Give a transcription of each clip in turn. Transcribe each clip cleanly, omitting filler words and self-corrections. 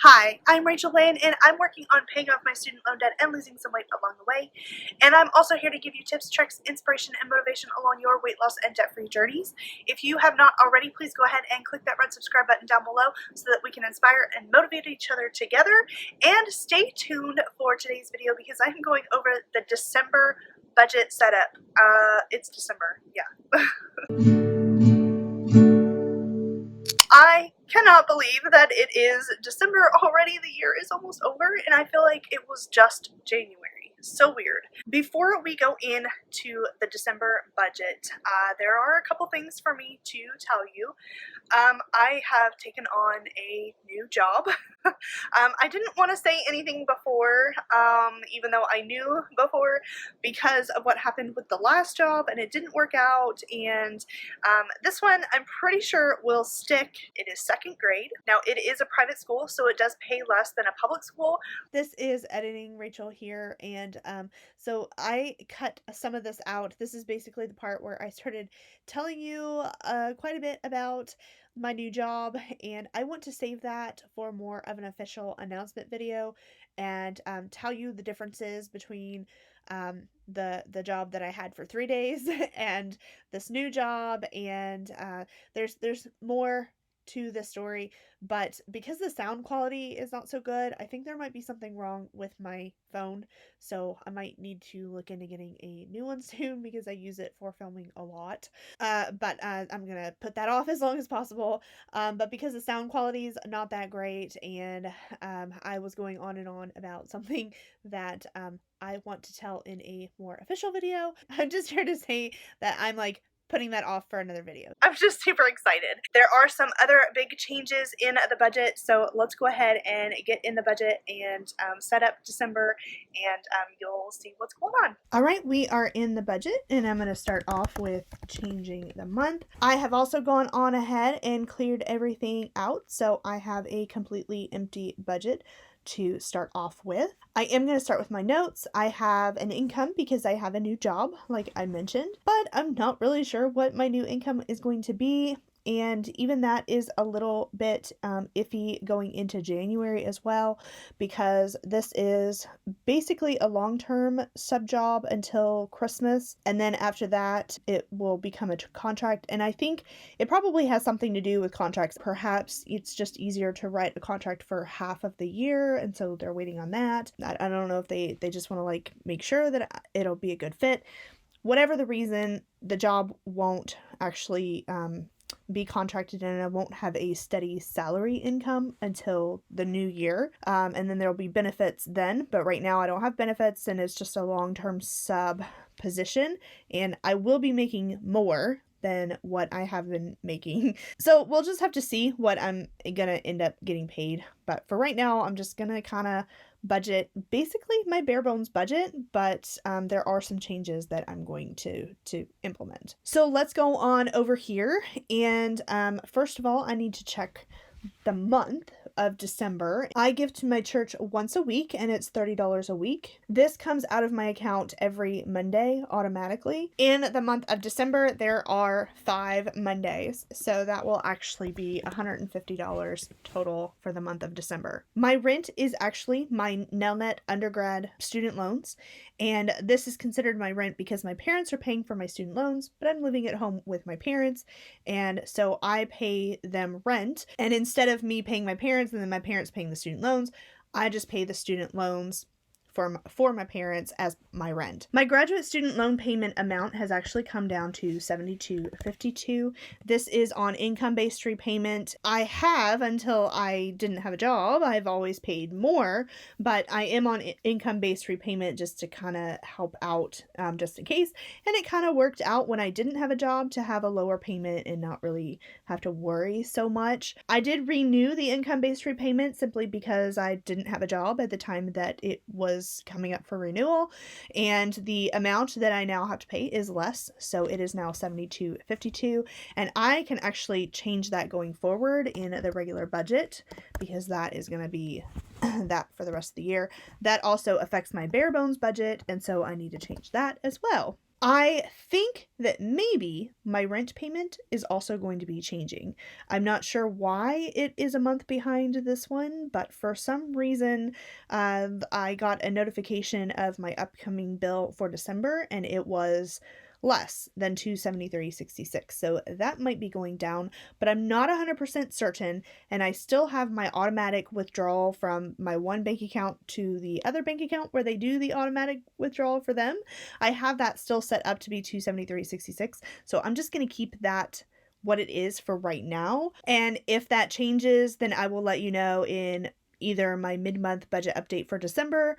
Hi, I'm Rachel Lane, and I'm working on paying off my student loan debt and losing some weight along the way. And I'm also here to give you tips, tricks, inspiration, and motivation along your weight loss and debt-free journeys. If you have not already, please go ahead and click that red subscribe button down below so that we can inspire and motivate each other together. And stay tuned for today's video because I'm going over the December budget setup. It's December, yeah. I cannot believe that it is December already. The year is almost over, and I feel like it was just January. So weird. Before we go into the December budget, there are a couple things for me to tell you. I have taken on a new job. I didn't want to say anything before, even though I knew before, because of what happened with the last job and it didn't work out. And this one I'm pretty sure will stick. It is second grade. Now it is a private school, so it does pay less than a public school. This is editing Rachel here, and so I cut some of this out. This is basically the part where I started telling you quite a bit about my new job, and I want to save that for more of an official announcement video and tell you the differences between the job that I had for 3 days and this new job, and there's more to the story, but because the sound quality is not so good, I think there might be something wrong with my phone, so I might need to look into getting a new one soon because I use it for filming a lot. But I'm gonna put that off as long as possible. But because the sound quality is not that great, and I was going on and on about something that I want to tell in a more official video, I'm just here to say that I'm like putting that off for another video. I'm just super excited. There are some other big changes in the budget, so let's go ahead and get in the budget and set up December, and you'll see what's going on. All right, we are in the budget, and I'm going to start off with changing the month. I have also gone on ahead and cleared everything out, so I have a completely empty budget to start off with. I am going to start with my notes. I have an income because I have a new job, like I mentioned, but I'm not really sure what my new income is going to be. And even that is a little bit iffy going into January as well, because this is basically a long-term sub job until Christmas. And then after that, it will become a contract. And I think it probably has something to do with contracts. Perhaps it's just easier to write a contract for half of the year. And so they're waiting on that. I don't know if they just want to like make sure that it'll be a good fit. Whatever the reason, the job won't actually be contracted, and I won't have a steady salary income until the new year. And then there'll be benefits then, but right now I don't have benefits, and it's just a long-term sub position, and I will be making more than what I have been making. So we'll just have to see what I'm gonna end up getting paid. But for right now, I'm just gonna kind of budget basically my bare bones budget, but there are some changes that I'm going to implement. So let's go on over here, and first of all, I need to check the month of December. I give to my church once a week, and it's $30 a week. This comes out of my account every Monday automatically. In the month of December, there are 5 Mondays, so that will actually be $150 total for the month of December. My rent is actually my Nelnet undergrad student loans, and this is considered my rent because my parents are paying for my student loans, but I'm living at home with my parents, and so I pay them rent. And instead of me paying my parents and then my parents paying the student loans, I just pay the student loans for my parents as my rent. My graduate student loan payment amount has actually come down to $72.52. This is on income-based repayment. I have, until I didn't have a job, I've always paid more, but I am on income-based repayment just to kind of help out just in case. And it kind of worked out when I didn't have a job to have a lower payment and not really have to worry so much. I did renew the income-based repayment simply because I didn't have a job at the time that it was coming up for renewal, and the amount that I now have to pay is less, so it is now $72.52, and I can actually change that going forward in the regular budget because that is going to be that for the rest of the year. That also affects my bare bones budget, and so I need to change that as well. I think that maybe my rent payment is also going to be changing. I'm not sure why it is a month behind this one, but for some reason, I got a notification of my upcoming bill for December, and it was less than 273.66. So that might be going down, but I'm not 100% certain, and I still have my automatic withdrawal from my one bank account to the other bank account where they do the automatic withdrawal for them. I have that still set up to be 273.66. So I'm just going to keep that what it is for right now. And if that changes, then I will let you know in either my mid-month budget update for December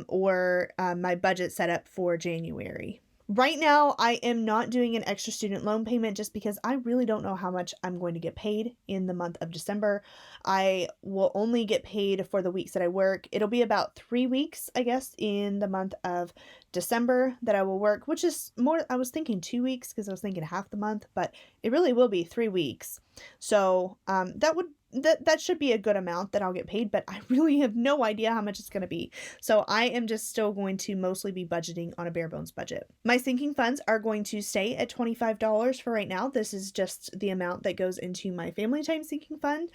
or my budget setup for January. Right now, I am not doing an extra student loan payment just because I really don't know how much I'm going to get paid in the month of December. I will only get paid for the weeks that I work. It'll be about 3 weeks, I guess, in the month of December that I will work, which is more, I was thinking 2 weeks because I was thinking half the month, but it really will be 3 weeks. So that should be a good amount that I'll get paid, but I really have no idea how much it's going to be. So I am just still going to mostly be budgeting on a bare bones budget. My sinking funds are going to stay at $25 for right now. This is just the amount that goes into my family time sinking fund.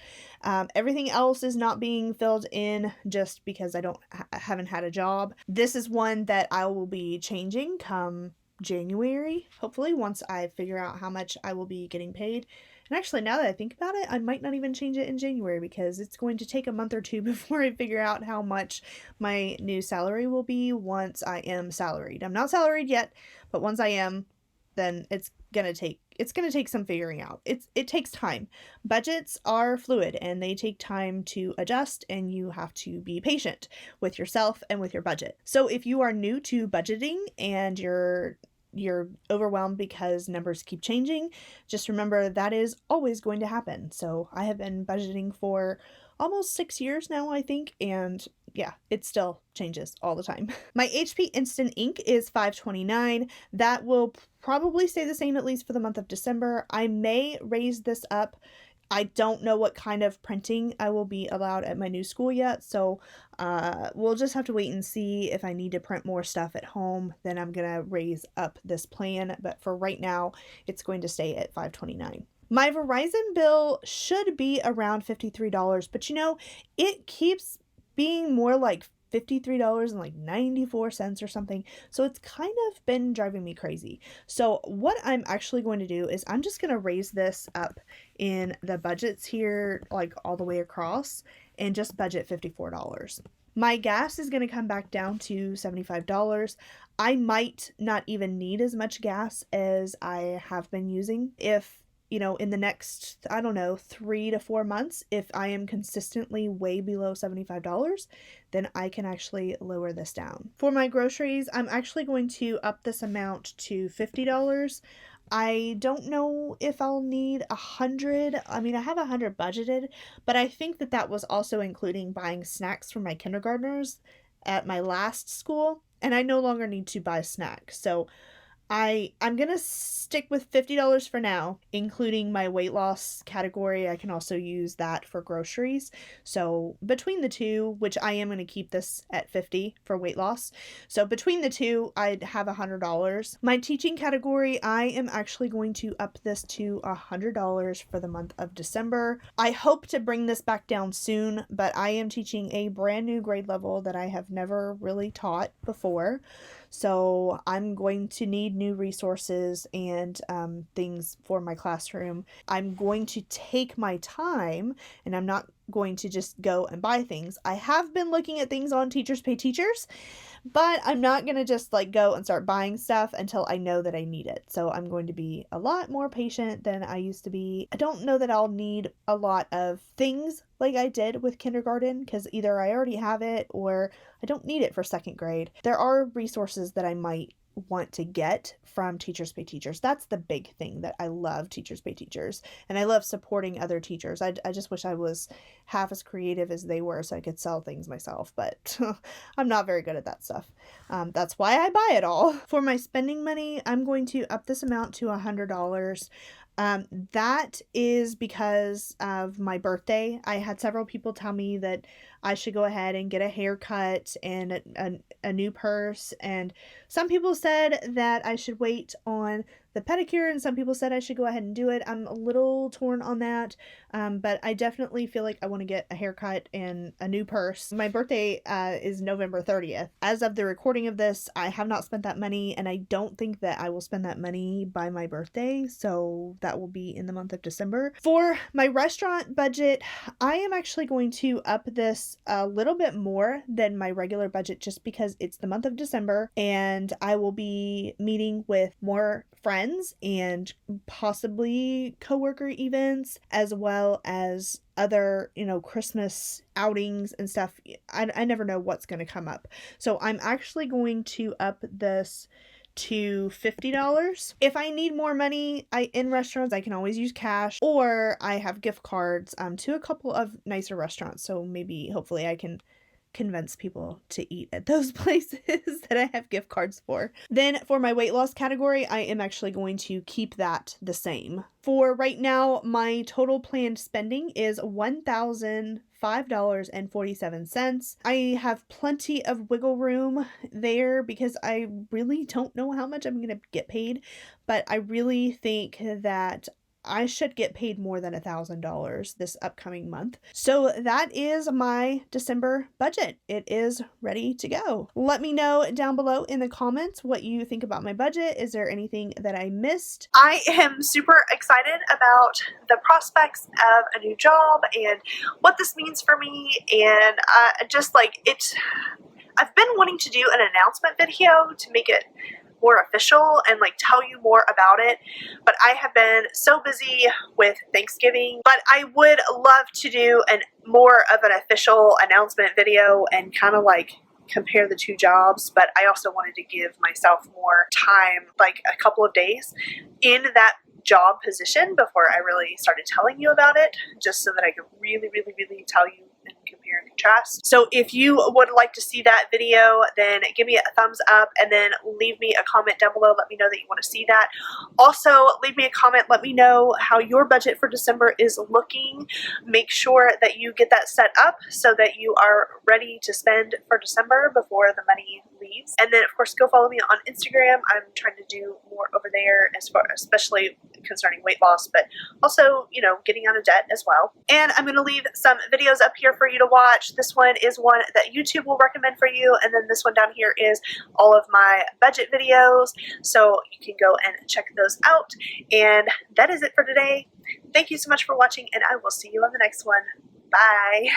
Everything else is not being filled in just because I haven't had a job. This is one that I will be changing come January, hopefully, once I figure out how much I will be getting paid. And actually, now that I think about it, I might not even change it in January because it's going to take a month or two before I figure out how much my new salary will be once I am salaried. I'm not salaried yet, but once I am, then it's gonna take some figuring out. It takes time. Budgets are fluid and they take time to adjust, and you have to be patient with yourself and with your budget. So if you are new to budgeting and you're overwhelmed because numbers keep changing, just remember that is always going to happen. So I have been budgeting for almost 6 years now, I think, and yeah, it still changes all the time. My HP Instant Ink is $5.29. That will probably stay the same at least for the month of December. I may raise this up. I don't know what kind of printing I will be allowed at my new school yet, so we'll just have to wait and see. If I need to print more stuff at home, then I'm gonna raise up this plan, but for right now, it's going to stay at $5.29. My Verizon bill should be around $53, but it keeps being more like $53.94 or something. So it's kind of been driving me crazy. So what I'm actually going to do is I'm just going to raise this up in the budgets here, like all the way across, and just budget $54. My gas is going to come back down to $75. I might not even need as much gas as I have been using. If in the next, 3 to 4 months, if I am consistently way below $75, then I can actually lower this down. For my groceries, I'm actually going to up this amount to $50. I don't know if I'll need 100. I mean, I have 100 budgeted, but I think that was also including buying snacks for my kindergartners at my last school, and I no longer need to buy snacks. So I'm gonna stick with $50 for now, including my weight loss category. I can also use that for groceries. So between the two, which I am gonna keep this at $50 for weight loss. So between the two, I'd have $100. My teaching category, I am actually going to up this to $100 for the month of December. I hope to bring this back down soon, but I am teaching a brand new grade level that I have never really taught before. So I'm going to need new resources and things for my classroom. I'm going to take my time, and I'm not going to just go and buy things. I have been looking at things on Teachers Pay Teachers, but I'm not going to just go and start buying stuff until I know that I need it. So I'm going to be a lot more patient than I used to be. I don't know that I'll need a lot of things like I did with kindergarten, because either I already have it or I don't need it for second grade. There are resources that I might want to get from Teachers Pay Teachers. That's the big thing that I love Teachers Pay Teachers, and I love supporting other teachers. I just wish I was half as creative as they were so I could sell things myself, but I'm not very good at that stuff. That's why I buy it all. For my spending money, I'm going to up this amount to $100. That is because of my birthday. I had several people tell me that I should go ahead and get a haircut and a new purse, and some people said that I should wait on the pedicure, and some people said I should go ahead and do it. I'm a little torn on that, but I definitely feel like I want to get a haircut and a new purse. My birthday is November 30th. As of the recording of this, I have not spent that money, and I don't think that I will spend that money by my birthday, so that will be in the month of December. For my restaurant budget, I am actually going to up this a little bit more than my regular budget just because it's the month of December, and I will be meeting with more friends and possibly coworker events, as well as other, Christmas outings and stuff. I never know what's going to come up. So I'm actually going to up this to $50. If I need more money in restaurants, I can always use cash, or I have gift cards to a couple of nicer restaurants. So maybe, hopefully, I can convince people to eat at those places that I have gift cards for. Then for my weight loss category, I am actually going to keep that the same. For right now, my total planned spending is $1,005.47. I have plenty of wiggle room there because I really don't know how much I'm going to get paid, but I really think that I should get paid more than $1,000 this upcoming month. So that is my December budget. It is ready to go. Let me know down below in the comments what you think about my budget. Is there anything that I missed? I am super excited about the prospects of a new job and what this means for me, and I've been wanting to do an announcement video to make it more official and tell you more about it, but I have been so busy with Thanksgiving. But I would love to do more of an official announcement video and kind of compare the two jobs, but I also wanted to give myself more time, a couple of days in that job position before I really started telling you about it, just so that I could really tell you and compare and contrast. So if you would like to see that video, then give me a thumbs up and then leave me a comment down below. Let me know that you want to see that. Also, leave me a comment. Let me know how your budget for December is looking. Make sure that you get that set up so that you are ready to spend for December before the money leaves. And then, of course, go follow me on Instagram. I'm trying to do more over there, especially concerning weight loss, but also, getting out of debt as well. And I'm going to leave some videos up here for you to watch. This one is one that YouTube will recommend for you, and then this one down here is all of my budget videos, so you can go and check those out. And that is it for today. Thank you so much for watching, and I will see you on the next one. Bye!